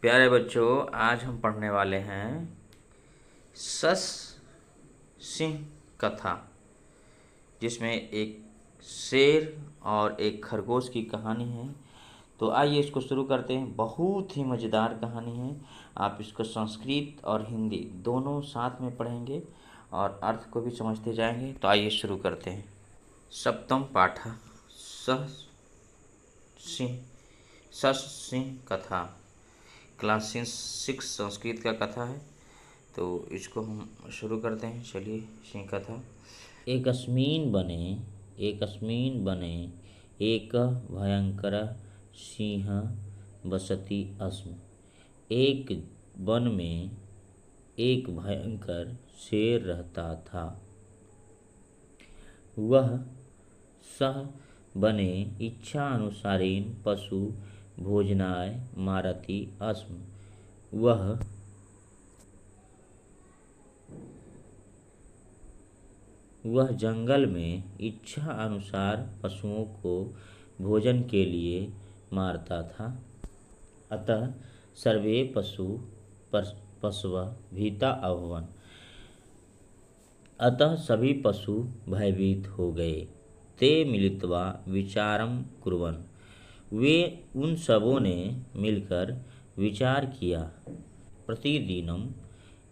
प्यारे बच्चों, आज हम पढ़ने वाले हैं सस सिंह कथा, जिसमें एक शेर और एक खरगोश की कहानी है। तो आइए इसको शुरू करते हैं। बहुत ही मज़ेदार कहानी है। आप इसको संस्कृत और हिंदी दोनों साथ में पढ़ेंगे और अर्थ को भी समझते जाएंगे। तो आइए शुरू करते हैं। सप्तम पाठ सस सिंह कथा, क्लास 6 संस्कृत का कथा है। तो इसको हम शुरू करते हैं। चलिए, सिंह कथा। एकस्मिन् वने एक भयंकर सिंह बसति स्म। एक वन में एक भयंकर शेर रहता था। वह सह वने इच्छा अनुसारेण पशु भोजनाय मारति स्म। वह जंगल में इच्छा अनुसार पशुओं को भोजन के लिए मारता था। अतः सर्वे पशवः भीता अभवन्। अतः सभी पशु भयभीत हो गए। ते मिलित्वा विचारं कुर्वन्। वे उन सबों ने मिलकर विचार किया। प्रतिदिनं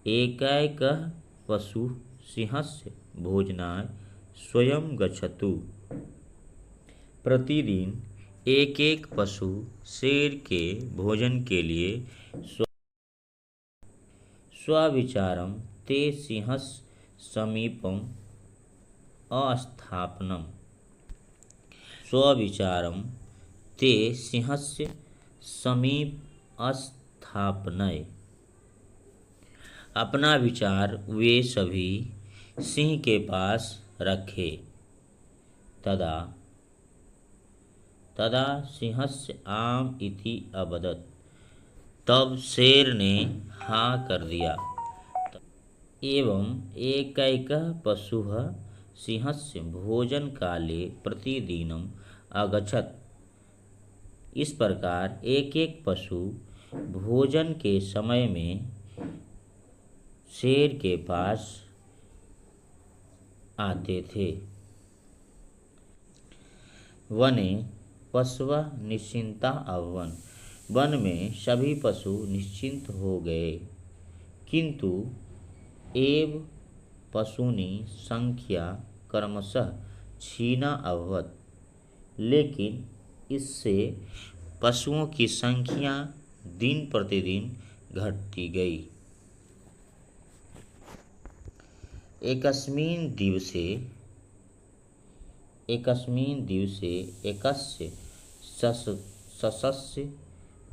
एकैकः पशुः सिंहस्य भोजनाय स्वयं गच्छतु। प्रतिदिन एक एक पशु शेर के भोजन के लिए स्वविचारं ते सिंहस्य समीपम् अस्थापनम्। स्वविचारं ते सिंहस्य समीप अस्थापनय। अपना विचार वे सभी सिंह के पास रखे। तदा सिंहस्य आम इति अवदत्। तब शेर ने हाँ कर दिया। एवं एकैकः पशुः सिंहस्य भोजन काले प्रतिदिनम् अगच्छत्। इस प्रकार एक एक पशु भोजन के समय में शेर के पास आते थे। वने पशवः निश्चिंता अभवन्। वन में सभी पशु निश्चिंत हो गए। किंतु एव पशूनि संख्या क्रमशः क्षीणा अभवत्। लेकिन इससे पशुओं की संख्या दिन प्रतिदिन घटती गई। एकस्मिन् दिवसे एकस्य ससस्य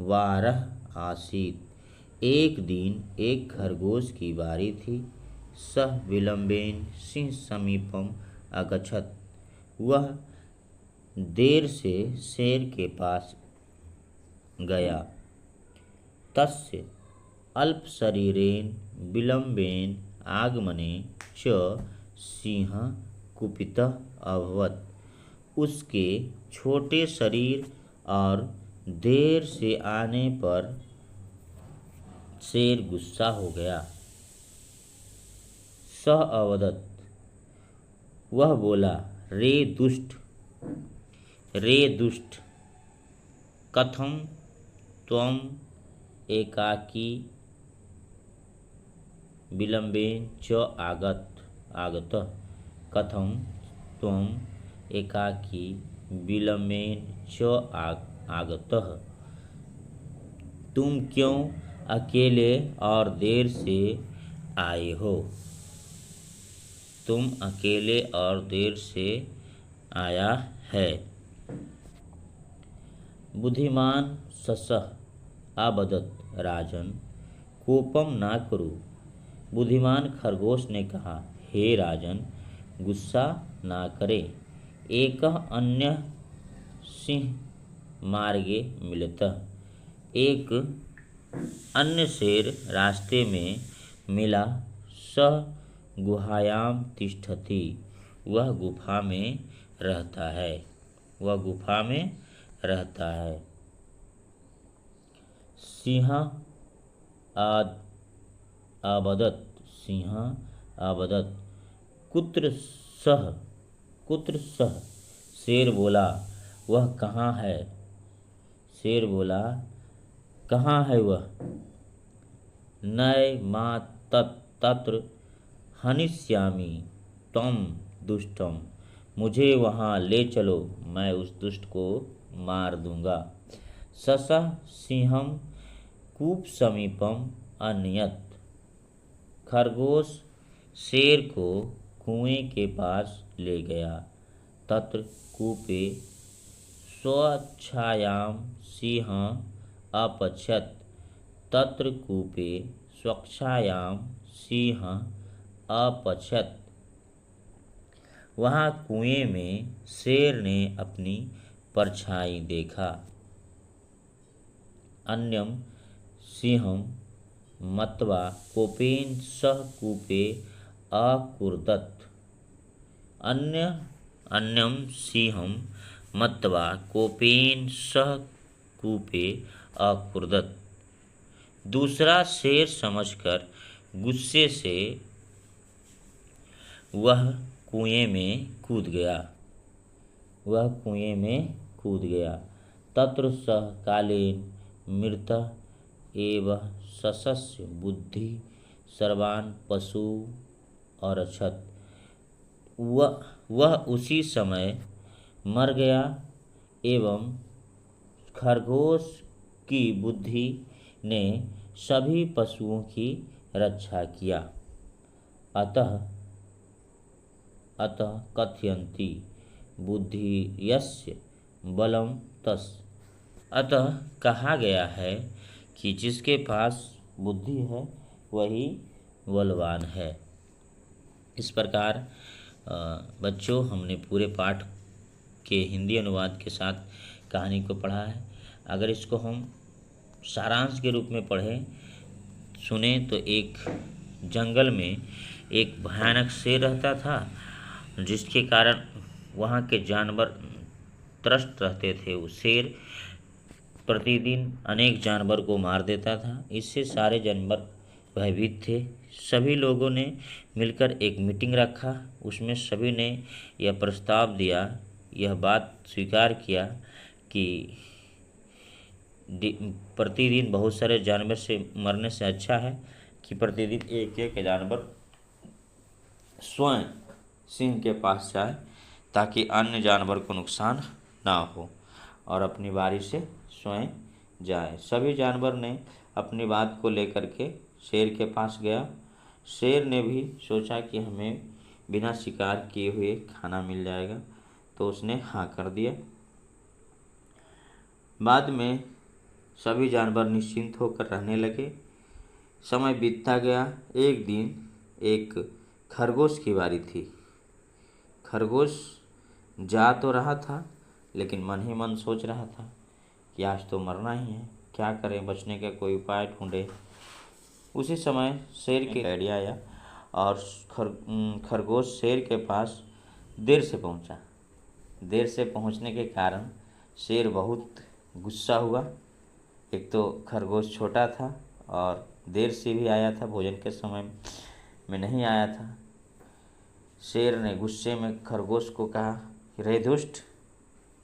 वारः आसीत्। एक दिन एक खरगोश की बारी थी। सः विलंबेन सिंह समीपम अगच्छत्। वह देर से शेर के पास गया। तस्य अल्पशरीरेण विलंबेन आगमने च सिंहः कुपितः अभवत्। उसके छोटे शरीर और देर से आने पर शेर गुस्सा हो गया। सः अवदत्। वह बोला, रे दुष्ट, कथं त्वम् एकाकी विलंबेन च आगतः। कथं त्वम् एकाकी विलंबेन च आगतः। तुम क्यों अकेले और देर से आए हो? तुम अकेले और देर से आया है। बुद्धिमान ससः अवदत्। राजन, कोपम ना करो। बुद्धिमान खरगोश ने कहा, हे राजन, गुस्सा ना करे। एकः अन्य सिंह मार्गे मिलतः। एक अन्य शेर रास्ते में मिला। सः गुहायाम तिष्ठति। वह गुफा में रहता है। सिंह आद आबदत, सिंह आबदत, कुत्र सह, कुत्र सह, शेर बोला वह कहाँ है, शेर बोला कहाँ है वह, नय माँ तत्र हनिष्यामि त्वं दुष्टम, मुझे वहाँ ले चलो मैं उस दुष्ट को मार दूंगा। ससः सिंहम कूप समीपम अनयत, खरगोश शेर को कुएं के पास ले गया। तत्र कूपे स्वच्छायां सिंह अपश्यत, तत्र कूपे स्वच्छायां सिंह अपश्यत, वहाँ कुएं में शेर ने अपनी परछाई देखा। अन्यम सिंहम मत्वा कोपेन सह कूपे अकुर्दत, अन्यम सिंहम मत्वा कोपेन सह कूपे अकुर्दत, दूसरा शेर समझकर गुस्से से वह कुएं में कूद गया, वह कुएं में कूद गया। तत्र सह कालेन मृत एव ससस्य बुद्धि सर्वान् पशु अरक्षत, वह उसी समय मर गया एवं खरगोश की बुद्धि ने सभी पशुओं की रक्षा किया। अतः कथयन्ति बुद्धि यस्य बलम तस्, अतः कहा गया है कि जिसके पास बुद्धि है वही बलवान है। इस प्रकार बच्चों हमने पूरे पाठ के हिंदी अनुवाद के साथ कहानी को पढ़ा है। अगर इसको हम सारांश के रूप में पढ़ें सुने तो एक जंगल में एक भयानक शेर रहता था, जिसके कारण वहाँ के जानवर त्रस्त रहते थे। वो शेर प्रतिदिन अनेक जानवर को मार देता था, इससे सारे जानवर भयभीत थे। सभी लोगों ने मिलकर एक मीटिंग रखा, उसमें सभी ने यह प्रस्ताव दिया, यह बात स्वीकार किया कि प्रतिदिन बहुत सारे जानवर से मरने से अच्छा है कि प्रतिदिन एक एक जानवर स्वयं सिंह के पास जाए ताकि अन्य जानवर को नुकसान ना हो और अपनी बारी से स्वयं जाए। सभी जानवर ने अपनी बात को लेकर के शेर के पास गया। शेर ने भी सोचा कि हमें बिना शिकार किए हुए खाना मिल जाएगा, तो उसने हाँ कर दिया। बाद में सभी जानवर निश्चिंत होकर रहने लगे। समय बीतता गया। एक दिन एक खरगोश की बारी थी। खरगोश जा तो रहा था लेकिन मन ही मन सोच रहा था कि आज तो मरना ही है, क्या करें, बचने का कोई उपाय ढूंढे। उसी समय शेर के आइडिया आया और खरगोश शेर के पास देर से पहुंचा। देर से पहुंचने के कारण शेर बहुत गुस्सा हुआ। एक तो खरगोश छोटा था और देर से भी आया था, भोजन के समय में नहीं आया था। शेर ने गुस्से में खरगोश को कहा कि रे दुष्ट,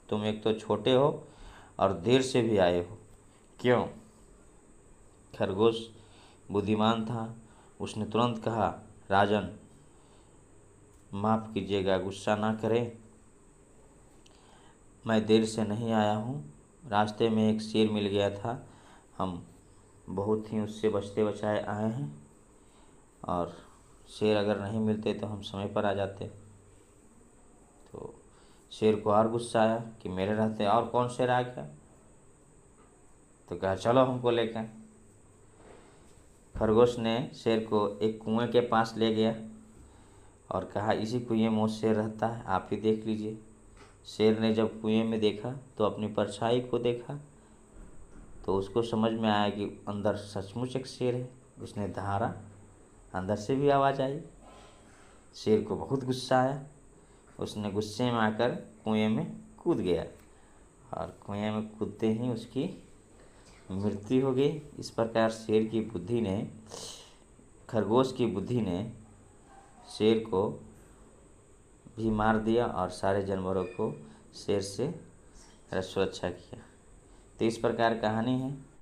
तुम एक तो छोटे हो और देर से भी आए हो, क्यों? खरगोश बुद्धिमान था, उसने तुरंत कहा, राजन माफ़ कीजिएगा, गुस्सा ना करें, मैं देर से नहीं आया हूँ। रास्ते में एक शेर मिल गया था, हम बहुत ही उससे बचते बचाए आए हैं और शेर अगर नहीं मिलते तो हम समय पर आ जाते। तो शेर को और गुस्सा आया कि मेरे रहते और कौन शेर आ गया। तो कहा चलो हमको लेकर। खरगोश ने शेर को एक कुएं के पास ले गया और कहा इसी कुएं में वो शेर रहता है, आप ही देख लीजिए। शेर ने जब कुएं में देखा तो अपनी परछाई को देखा तो उसको समझ में आया कि अंदर सचमुच एक शेर है। उसने दहाड़ा, अंदर से भी आवाज़ आई। शेर को बहुत गुस्सा आया, उसने गुस्से में आकर कुएं में कूद गया और कुएं में कूदते ही उसकी मृत्यु हो गई। इस प्रकार शेर की बुद्धि ने, खरगोश की बुद्धि ने शेर को भी मार दिया और सारे जानवरों को शेर से सुरक्षा किया। तो इस प्रकार कहानी है।